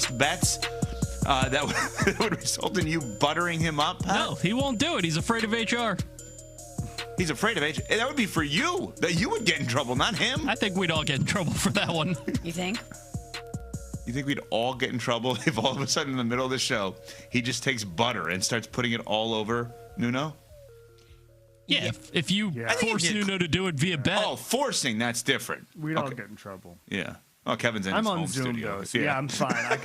most bets that would result in you buttering him up? No, he won't do it. He's afraid of HR. He's afraid of HR. That would be for you. That you would get in trouble, not him. I think we'd all get in trouble for that one. You think? You think we'd all get in trouble if all of a sudden in the middle of the show, he just takes butter and starts putting it all over Nuno? Yeah, if you force Nuno to do it via bet. Oh, forcing, that's different. We'd all get in trouble. Yeah. Oh, Kevin's in I'm his on home Zoom studio. though, so yeah, I'm fine. I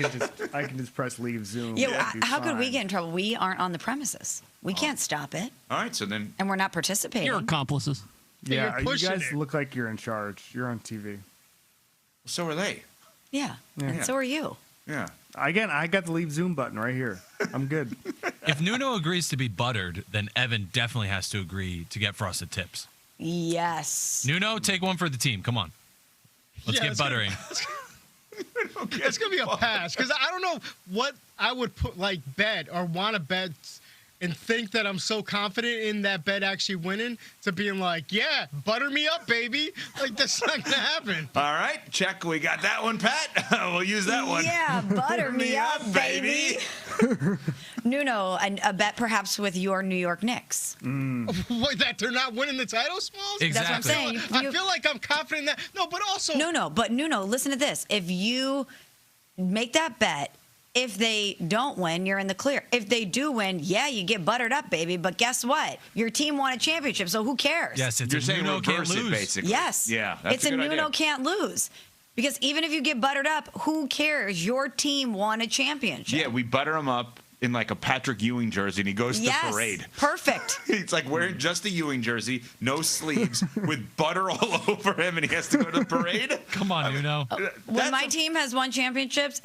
can just press leave Zoom. Yeah, how could we get in trouble? We aren't on the premises. We can't stop it. All right, so then. And we're not participating. You're accomplices. Yeah, you guys look like you're in charge. You're on TV. So are they. Yeah, and so are you. Yeah. Again, I got the leave Zoom button right here. I'm good. If Nuno agrees to be buttered, then Evan definitely has to agree to get frosted tips. Yes. Nuno, take one for the team. Come on. Let's get buttering. It's going to be a pass because I don't know what I would bet or want to bet and think that I'm so confident in that bet actually winning to being like, yeah, butter me up, baby. Like, that's not going to happen. All right, check. We got that one, Pat. We'll use that one. Yeah, butter me up, baby. Nuno, a bet perhaps with your New York Knicks. What, that they're not winning the title, Smalls? Exactly. That's what I'm saying. I feel like I'm confident in that. No, but also. No, but Nuno, listen to this. If you make that bet, if they don't win, you're in the clear. If they do win, yeah, you get buttered up, baby. But guess what? Your team won a championship, so who cares? Yes, it's You're a saying Nuno can't reverse it, lose. basically. Yes. Yeah, that's it's a good Nuno idea. can't lose. Because even if you get buttered up, who cares? Your team won a championship. Yeah, we butter him up in like a Patrick Ewing jersey, and he goes to the parade. Perfect. It's like wearing just a Ewing jersey, no sleeves, with butter all over him, and he has to go to the parade. Come on, Nuno. When my team has won championships,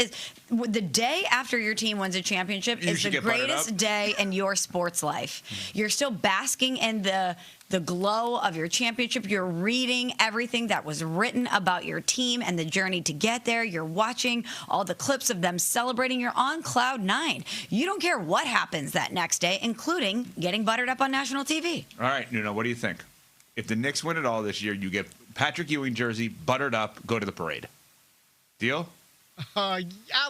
the day after your team wins a championship is the greatest day in your sports life. You're still basking in the glow of your championship. You're reading everything that was written about your team and the journey to get there. You're watching all the clips of them celebrating. You're on cloud nine. You don't care what happens that next day, including getting buttered up on national TV. All right, Nuno, what do you think? If the Knicks win it all this year, you get Patrick Ewing jersey, buttered up, go to the parade. Deal? Yeah,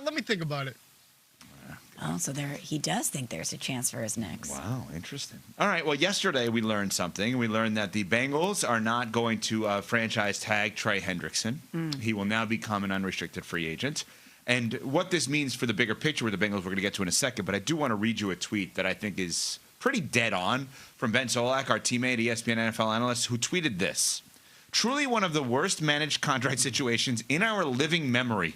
let me think about it. Oh, so he does think there's a chance for his Knicks. Wow, interesting. All right, well, yesterday we learned something. We learned that the Bengals are not going to franchise tag Trey Hendrickson. He will now become an unrestricted free agent. And what this means for the bigger picture with the Bengals, we're going to get to in a second, but I do want to read you a tweet that I think is pretty dead on from Ben Solak, our teammate, ESPN NFL analyst, who tweeted this. Truly one of the worst managed contract situations in our living memory.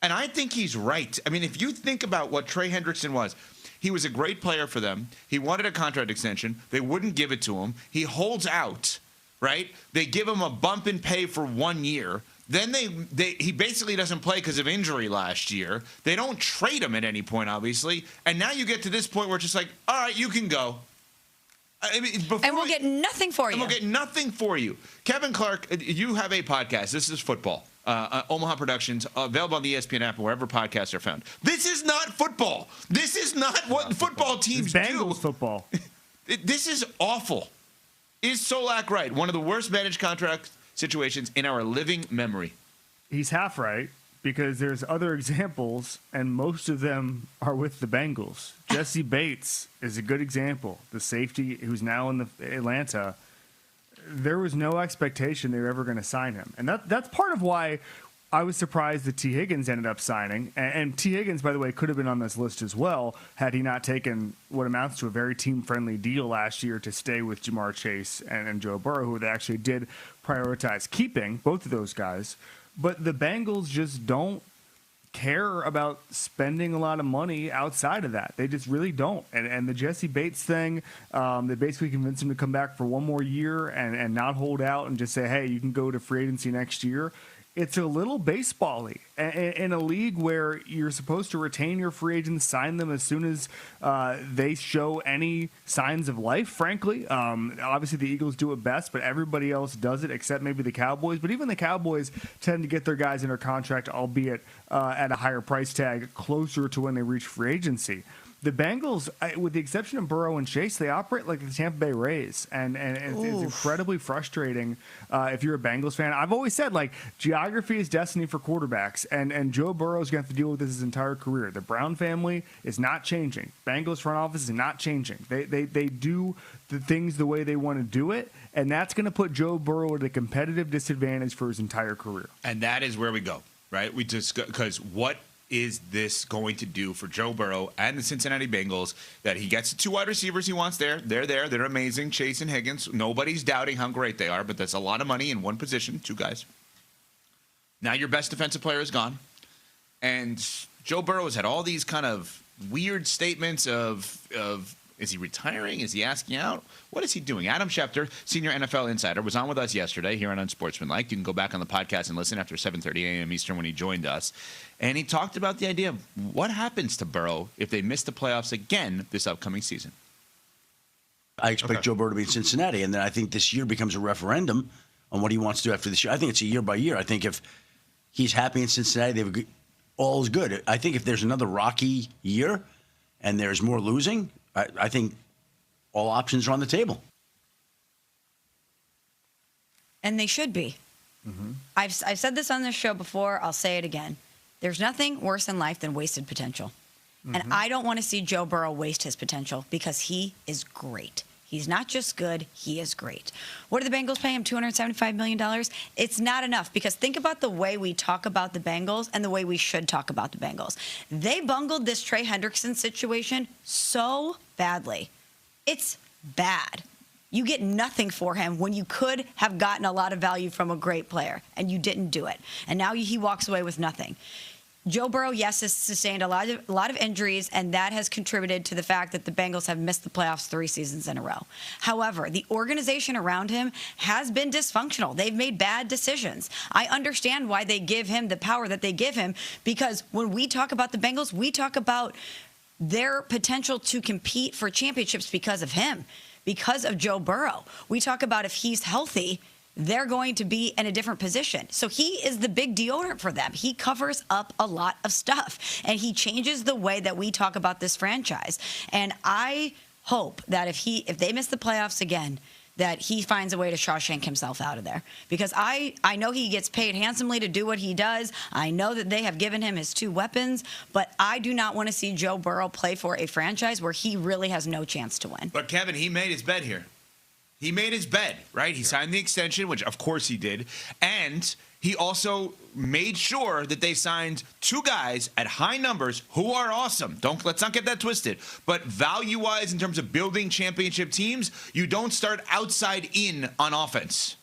And I think he's right. I mean, if you think about what Trey Hendrickson was, he was a great player for them. He wanted a contract extension. They wouldn't give it to him. He holds out, right? They give him a bump in pay for 1 year. Then he basically doesn't play because of injury last year. They don't trade him at any point, obviously. And now you get to this point where it's just like, all right, you can go. I mean, and we'll get nothing for you. And we'll get nothing for you. Kevin Clark, you have a podcast. This is football. Omaha Productions, available on the ESPN app and wherever podcasts are found. This is not football. This is not what football teams do. Bengals football. This is awful. Is Solak right? One of the worst managed contract situations in our living memory. He's half right because there's other examples, and most of them are with the Bengals. Jesse Bates is a good example. The safety who's now in the Atlanta. There was no expectation they were ever going to sign him. And that's part of why I was surprised that T. Higgins ended up signing. And T. Higgins, by the way, could have been on this list as well had he not taken what amounts to a very team-friendly deal last year to stay with Jamar Chase and Joe Burrow, who they actually did prioritize keeping, both of those guys. But the Bengals just don't care about spending a lot of money outside of that. They just really don't. And the Jesse Bates thing, they basically convinced him to come back for one more year and not hold out and just say, hey, you can go to free agency next year. It's a little baseball-y. In a league where you're supposed to retain your free agents, sign them as soon as they show any signs of life, frankly. Obviously, the Eagles do it best, but everybody else does it except maybe the Cowboys. But even the Cowboys tend to get their guys under contract, albeit at a higher price tag, closer to when they reach free agency. The Bengals, with the exception of Burrow and Chase, they operate like the Tampa Bay Rays, and it's incredibly frustrating if you're a Bengals fan. I've always said, like, geography is destiny for quarterbacks, and Joe Burrow is going to have to deal with this his entire career. The Brown family is not changing. Bengals front office is not changing. They do the things the way they want to do it, and that's going to put Joe Burrow at a competitive disadvantage for his entire career. And that is where we go, right? We just because what is this going to do for Joe Burrow and the Cincinnati Bengals that he gets the 2 wide receivers he wants there? They're there. They're amazing. Chase and Higgins. Nobody's doubting how great they are, but that's a lot of money in one position, 2 guys. Now your best defensive player is gone. And Joe Burrow has had all these kind of weird statements of is he retiring? Is he asking out? What is he doing? Adam Schefter, senior NFL insider, was on with us yesterday here on Unsportsmanlike. You can go back on the podcast and listen after 7:30 a.m. Eastern when he joined us. And he talked about the idea of what happens to Burrow if they miss the playoffs again this upcoming season. I expect Joe Burrow to be in Cincinnati, and then I think this year becomes a referendum on what he wants to do after this year. I think it's a year by year. I think if he's happy in Cincinnati, all is good. I think if there's another rocky year and there's more losing, I think all options are on the table. And they should be. Mm-hmm. I've said this on this show before. I'll say it again. There's nothing worse in life than wasted potential. Mm-hmm. And I don't want to see Joe Burrow waste his potential because he is great. He's not just good, he is great. What do the Bengals pay him? $275 million? It's not enough because think about the way we talk about the Bengals and the way we should talk about the Bengals. They bungled this Trey Hendrickson situation so badly. It's bad. You get nothing for him when you could have gotten a lot of value from a great player, and you didn't do it. And now he walks away with nothing. Joe Burrow, yes, has sustained a lot of injuries, and that has contributed to the fact that the Bengals have missed the playoffs 3 seasons in a row. However, the organization around him has been dysfunctional. They've made bad decisions. I understand why they give him the power that they give him, because when we talk about the Bengals, we talk about their potential to compete for championships because of him, because of Joe Burrow. We talk about if he's healthy, they're going to be in a different position. So he is the big deodorant for them. He covers up a lot of stuff, and he changes the way that we talk about this franchise. And I hope that if they miss the playoffs again, that he finds a way to Shawshank himself out of there. Because I know he gets paid handsomely to do what he does. I know that they have given him his 2 weapons, but I do not want to see Joe Burrow play for a franchise where he really has no chance to win. But, Kevin, he made his bed here. He made his bed, right? He signed the extension, which of course he did. And he also made sure that they signed 2 guys at high numbers who are awesome. Let's not get that twisted. But value-wise, in terms of building championship teams, you don't start outside in on offense.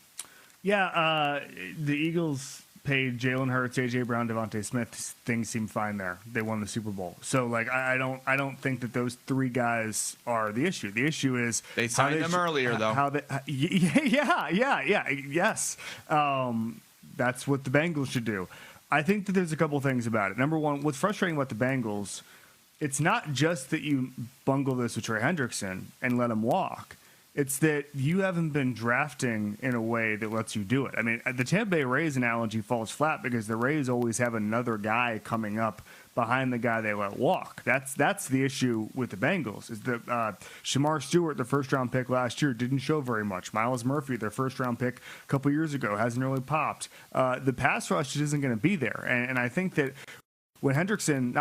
Yeah, the Eagles paid Jalen Hurts, A.J. Brown, Devontae Smith. Things seem fine there. They won the Super Bowl. So, like, I don't think that those 3 guys are the issue. The issue is they signed them earlier, though. Yes. That's what the Bengals should do. I think that there's a couple things about it. Number one, what's frustrating about the Bengals, it's not just that you bungle this with Trey Hendrickson and let him walk. It's that you haven't been drafting in a way that lets you do it. I mean, the Tampa Bay Rays analogy falls flat because the Rays always have another guy coming up behind the guy they let walk. That's the issue with the Bengals. Is that Shamar Stewart, the first-round pick last year, didn't show very much. Miles Murphy, their first-round pick a couple years ago, hasn't really popped. The pass rush just isn't going to be there. And I think that when Hendrickson,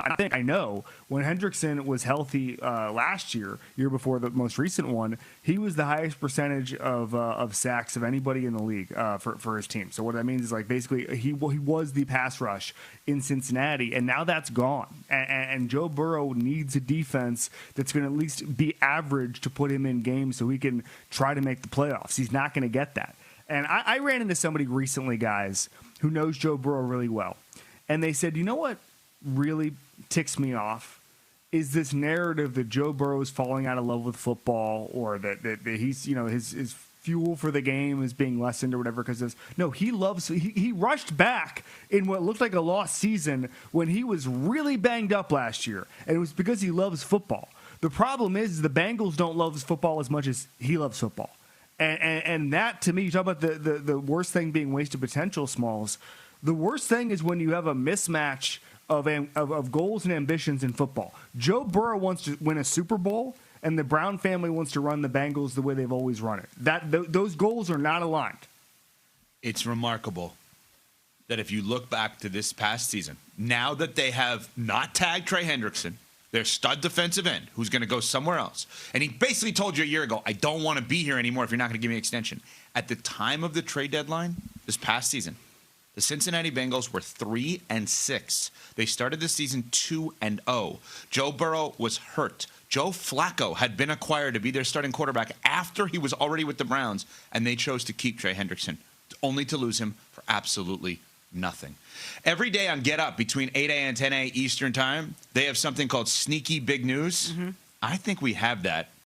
when Hendrickson was healthy last year before the most recent one, he was the highest percentage of sacks of anybody in the league for his team. So what that means is, like, basically he was the pass rush in Cincinnati, and now that's gone. And Joe Burrow needs a defense that's going to at least be average to put him in games so he can try to make the playoffs. He's not going to get that. And I ran into somebody recently, guys, who knows Joe Burrow really well, and they said, you know what really ticks me off is this narrative that Joe Burrow is falling out of love with football, or that he's, his fuel for the game is being lessened or whatever. Because he rushed back in what looked like a lost season when he was really banged up last year, and it was because he loves football. The problem is the Bengals don't love football as much as he loves football, and that, to me, you talk about the worst thing being wasted potential, Smalls. The worst thing is when you have a mismatch of goals and ambitions in football. Joe Burrow wants to win a Super Bowl, and the Brown family wants to run the Bengals the way they've always run it. Those goals are not aligned. It's remarkable that if you look back to this past season, now that they have not tagged Trey Hendrickson, their stud defensive end, who's going to go somewhere else, and he basically told you a year ago, I don't want to be here anymore if you're not going to give me an extension. At the time of the trade deadline this past season, the Cincinnati Bengals were 3-6. They started the season 2-0. Joe Burrow was hurt. Joe Flacco had been acquired to be their starting quarterback after he was already with the Browns, and they chose to keep Trey Hendrickson, only to lose him for absolutely nothing. Every day on Get Up between 8 a.m. and 10 a.m. Eastern Time, they have something called Sneaky Big News. I think we have that